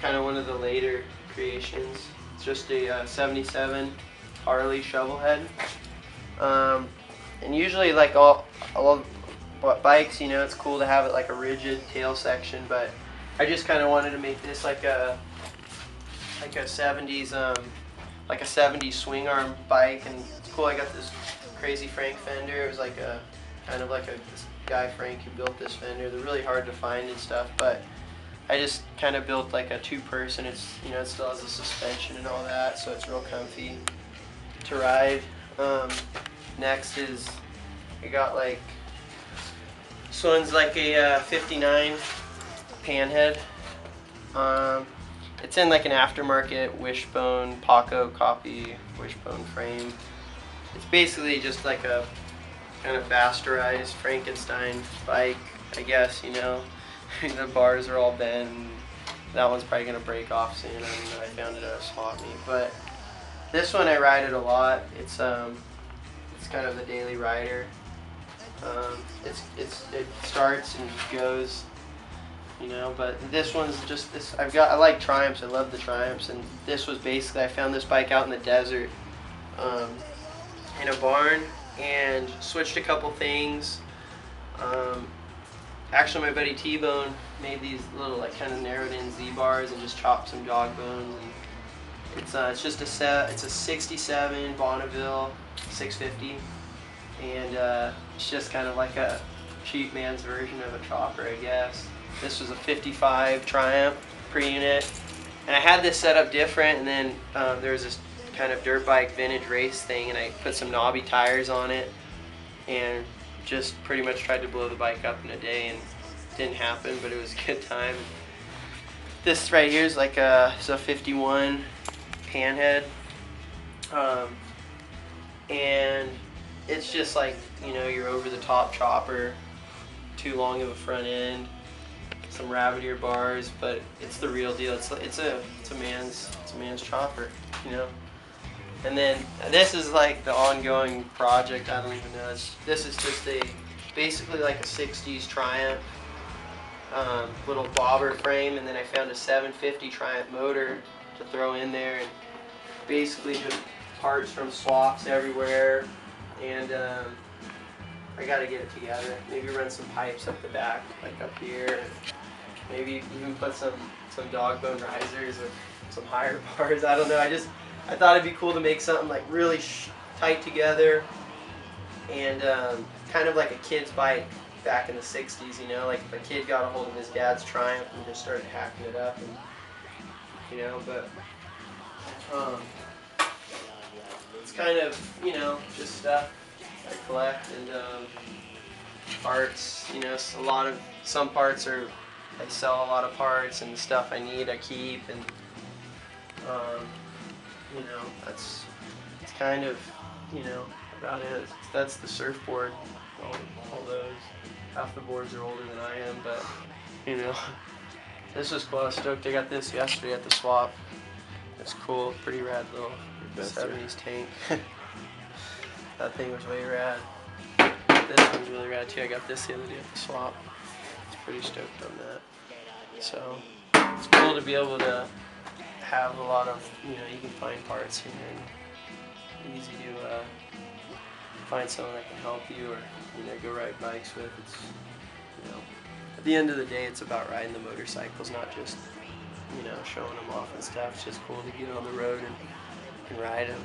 kind of one of the later creations. It's just a 77 Harley shovel head. And usually like all bikes, you know, it's cool to have it like a rigid tail section, but I just kind of wanted to make this like a 70s like a 70s swing arm bike. And it's cool, I got this crazy Frank fender. It was like a kind of like this guy Frank who built this fender. They're really hard to find and stuff, but I just kind of built like a two-person. It's, you know, it still has a suspension and all that, so it's real comfy to ride. Next is I got like, this one's like a 59 panhead. It's in like an aftermarket Wishbone Paco copy Wishbone frame. It's basically just like a kind of bastardized Frankenstein bike, I guess, you know. The bars are all bent. That one's probably gonna break off soon. I mean, I found it at a swap meet, but this one I ride it a lot. It's kind of the daily rider. It starts and goes, you know. But this one's just this. I like Triumphs. I love the Triumphs, and this was basically, I found this bike out in the desert, in a barn, and switched a couple things. Actually, my buddy T-Bone made these little like kind of narrowed in Z-bars and just chopped some jog bones. And it's just it's a 67 Bonneville 650, and it's just kind of like a cheap man's version of a chopper, I guess. This was a 55 Triumph pre-unit, and I had this set up different, and then there was this kind of dirt bike vintage race thing, and I put some knobby tires on it and just pretty much tried to blow the bike up in a day, and it didn't happen, but it was a good time. This right here is like it's a 51 panhead, and it's just like, you know, your over the top chopper, too long of a front end, some rabbit ear bars, but it's the real deal. It's a man's chopper, you know. And then this is like the ongoing project. I don't even know. This is just basically like a 60s Triumph little bobber frame, and then I found a 750 Triumph motor to throw in there, and basically just parts from swaps everywhere. And I got to get it together. Maybe run some pipes up the back, like up here, and maybe even put some dog bone risers with some higher bars. I don't know. I thought it'd be cool to make something like really tight together, and kind of like a kid's bike back in the 60s, you know, like if a kid got a hold of his dad's Triumph and just started hacking it up, and, you know, but it's kind of, you know, just stuff I collect, and parts, you know, some parts are, I sell a lot of parts, and the stuff I need I keep, and you know, it's kind of, you know, about it. That's the surfboard, all those. Half the boards are older than I am, but, you know, this was cool. I was stoked I got this yesterday at the swap. It's cool, pretty rad little 70s tank. That thing was way rad. This one's really rad too. I got this the other day at the swap. I was pretty stoked on that. So, it's cool to be able to have a lot of, you know, you can find parts here, and easy to find someone that can help you, or, you know, go ride bikes with. It's, you know, at the end of the day, it's about riding the motorcycles, not just, you know, showing them off and stuff. It's just cool to get on the road and ride them.